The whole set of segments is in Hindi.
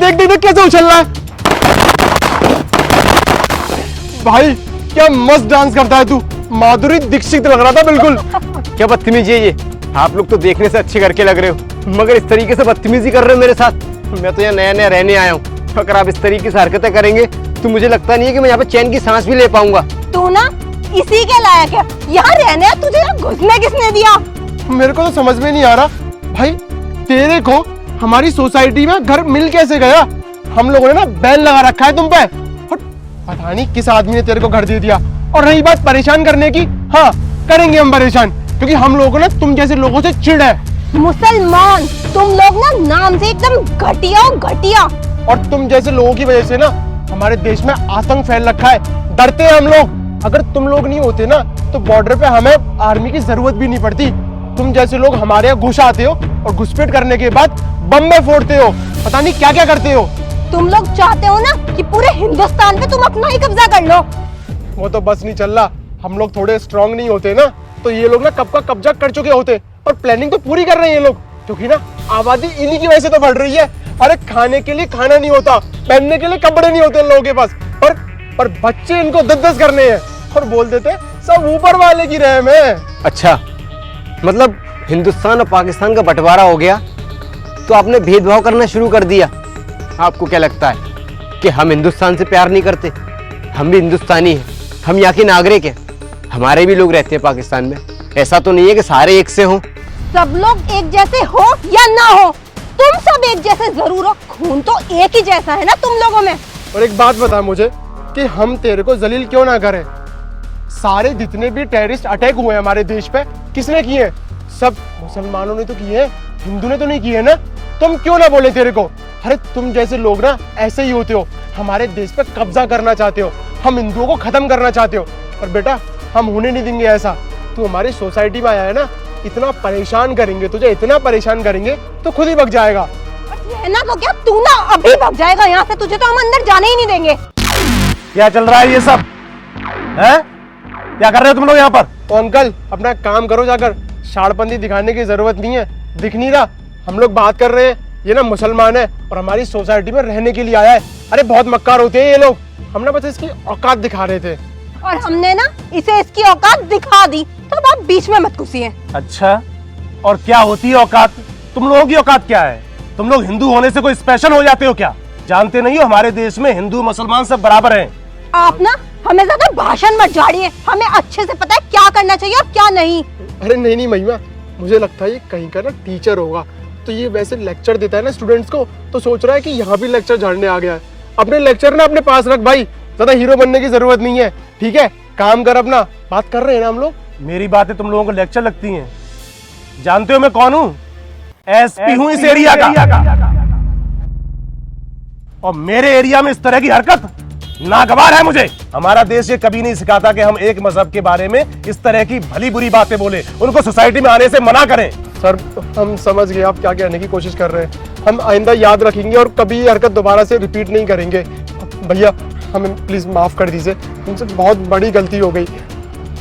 देख देख देख कैसे उछल रहा है। भाई क्या मस्त डांस करता है तू, माधुरी दीक्षित लग रहा था बिल्कुल। क्या बदतमीजी है ये, आप लोग तो देखने से अच्छे करके लग रहे हो, मगर इस तरीके से बदतमीजी कर रहे हो मेरे साथ। मैं तो यहाँ नया नया रहने आया हूँ, अगर आप इस तरीके से हरकतें करेंगे तो मुझे लगता नहीं है कि मैं यहाँ पे चैन की सांस भी ले पाऊंगा। तू ना इसी के लायक है, यहाँ रहने, तुझे यहाँ घुसने किसने दिया? मेरे को तो समझ में नहीं आ रहा भाई, तेरे को हमारी सोसाइटी में घर मिल कैसे गया? हम लोगों ने ना बैन लगा रखा है तुम पे, और पता नहीं किस आदमी ने तेरे को घर दे दिया। और रही बात परेशान करने की, हाँ करेंगे हम परेशान, क्योंकि हम लोगों को ना तुम जैसे लोगों से चिढ़ है। मुसलमान तुम लोग ना नाम से एकदम घटिया हो, घटिया। और तुम जैसे लोगों की वजह से ना हमारे देश में आतंक फैल रखा है, डरते हैं हम लोग। अगर तुम लोग नहीं होते ना तो बॉर्डर पे हमें आर्मी की जरूरत भी नहीं पड़ती। तुम जैसे लोग हमारे यहाँ घुस आते हो और घुसपैठ करने के बाद बम में फोड़ते हो, पता नहीं क्या क्या करते हो। तुम लोग चाहते हो ना कि पूरे हिंदुस्तान पे तुम अपना ही कब्जा कर लो। वो तो बस नहीं चल रहा, हम लोग थोड़े स्ट्रांग नहीं होते ना तो ये लोग ना कब का कब्जा कर चुके होते। और प्लानिंग तो पूरी कर रहे हैं ये लोग, क्योंकि ना आबादी इन्हीं की वजह से तो बढ़ रही है। अरे खाने के लिए खाना नहीं होता, पहनने के लिए कपड़े नहीं होते लोगों के पास, पर बच्चे इनको 10-10 करने हैं और बोल देते सब ऊपर वाले की रहम है। अच्छा, मतलब हिंदुस्तान और पाकिस्तान का बंटवारा हो गया तो आपने भेदभाव करना शुरू कर दिया। आपको क्या लगता है कि हम हिंदुस्तान से प्यार नहीं करते? हम भी हिंदुस्तानी हैं, हम यहाँ के नागरिक हैं, हमारे भी लोग रहते हैं पाकिस्तान में। ऐसा तो नहीं है कि सारे एक से हों। सब लोग एक जैसे हो या ना हो, तुम सब एक जैसे जरूर हो, खून तो एक ही जैसा है ना तुम लोगों में। और एक बात बता मुझे कि हम तेरे को जलील क्यों ना करें? सारे जितने भी टेररिस्ट अटैक हुए हमारे देश पे किसने किए? सब मुसलमानों ने तो किए हैं, हिंदू ने तो नहीं किए ना। तुम क्यों ना बोले तेरे को? अरे तुम जैसे लोग ना ऐसे ही होते हो, हमारे देश पे कब्जा करना चाहते हो, हम हिंदुओं को खत्म करना चाहते हो। और बेटा हम होने नहीं देंगे ऐसा। तू हमारी सोसाइटी में आया है ना, इतना परेशान करेंगे तुझे, इतना परेशान करेंगे तो खुद ही भग जाएगा। ना तो क्या तू ना अभी भग जाएगा यहाँ से, तुझे तो हम अंदर जाने ही नहीं देंगे। क्या चल रहा है ये सब है? क्या कर रहे हो तुम लोग यहाँ पर? तो अंकल अपना काम करो जाकर, शाड़बंदी दिखाने की जरूरत नहीं है, दिख नहीं रहा हम लोग बात कर रहे हैं। ये ना मुसलमान है और हमारी सोसाइटी में रहने के लिए आया है। अरे बहुत मक्कार होते हैं ये लोग, हम ना बस इसकी औकात दिखा रहे थे। और हमने ना इसे इसकी औकात दिखा दी, तो अब आप बीच में मत घुसिए। अच्छा, और क्या होती है औकात? तुम लोगों की औकात क्या है? तुम लोग हिंदू होने से कोई स्पेशल हो जाते हो क्या? जानते नहीं हो हमारे देश में हिंदू मुसलमान सब बराबर हैं। आप ना हमें ज्यादा भाषण मत झाड़िए, हमें अच्छे से पता है क्या करना चाहिए और क्या नहीं। अरे नहीं नहीं महिमा, मुझे लगता है ये कहीं का ना टीचर होगा, तो ये वैसे लेक्चर देता है ना स्टूडेंट्स को, तो सोच रहा है कि यहाँ भी लेक्चर झाड़ने आ गया है। अपने लेक्चर ना अपने पास रख भाई, ज्यादा हीरो बनने की जरूरत नहीं है, ठीक है? काम कर अपना, बात कर रहे हैं ना हम लोग। मेरी बातें तुम लोगों को लेक्चर लगती हैं? जानते हो मैं कौन हूँ? एसपी हूँ इस एरिया का। और मेरे एरिया में इस तरह की हरकत नागवार है मुझे। हमारा देश ये कभी नहीं सिखाता कि हम एक मजहब के बारे में इस तरह की भली बुरी बातें बोले, उनको सोसाइटी में आने से मना करें। सर हम समझ गए आप क्या कहने की कोशिश कर रहे हैं, हम आइंदा याद रखेंगे और कभी ये हरकत दोबारा से रिपीट नहीं करेंगे। भैया हमें प्लीज माफ कर दीजिए, हमसे बहुत बड़ी गलती हो गई।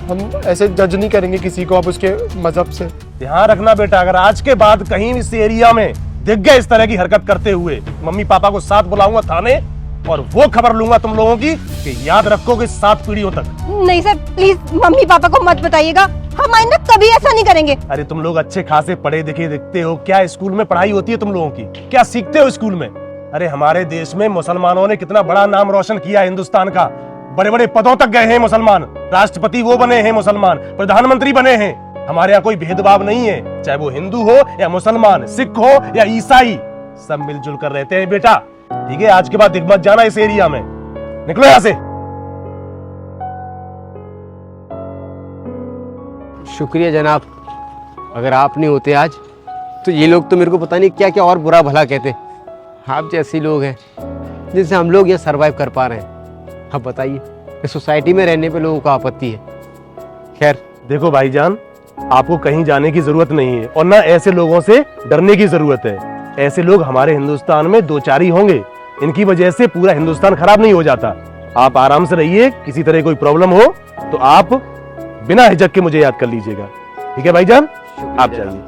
हम ऐसे जज नहीं करेंगे किसी को अब उसके मजहब से। ध्यान रखना बेटा, अगर आज के बाद कहीं इस एरिया में दिख गए इस तरह की हरकत करते हुए, मम्मी पापा को साथ बुलाऊंगा थाने और वो खबर लूंगा तुम लोगों की कि याद रखोगे 7 पीढ़ियों तक। नहीं सर प्लीज मम्मी पापा को मत बताइएगा, हम आइंदा कभी ऐसा नहीं करेंगे। अरे तुम लोग अच्छे खासे पढ़े लिखे दिखते हो, क्या स्कूल में पढ़ाई होती है तुम लोगों की? क्या सीखते हो स्कूल में? अरे हमारे देश में मुसलमानों ने कितना बड़ा नाम रोशन किया हिंदुस्तान का, बड़े बड़े पदों तक गए हैं मुसलमान, राष्ट्रपति वो बने हैं मुसलमान, प्रधानमंत्री बने हैं। हमारे यहाँ कोई भेदभाव नहीं है, चाहे वो हिंदू हो या मुसलमान, सिख हो या ईसाई, सब मिलजुल कर रहते हैं बेटा, ठीक है? आज के बाद दिख मत जाना इस एरिया में, निकलो यहाँ से। शुक्रिया जनाब, अगर आप नहीं होते आज तो ये लोग तो मेरे को पता नहीं क्या क्या और बुरा भला कहते। आप जैसे लोग हैं जिनसे हम लोग ये सरवाइव कर पा रहे हैं। अब बताइए कि सोसाइटी में रहने पे लोगों को आपत्ति है। खैर देखो भाईजान, आपको कहीं जाने की जरूरत नहीं है और ना ऐसे लोगों से डरने की जरूरत है। ऐसे लोग हमारे हिंदुस्तान में 2-4 ही होंगे, इनकी वजह से पूरा हिंदुस्तान खराब नहीं हो जाता। आप आराम से रहिए, किसी तरह कोई प्रॉब्लम हो तो आप बिना हिचक के मुझे याद कर लीजिएगा, ठीक है भाईजान? आप जाइए।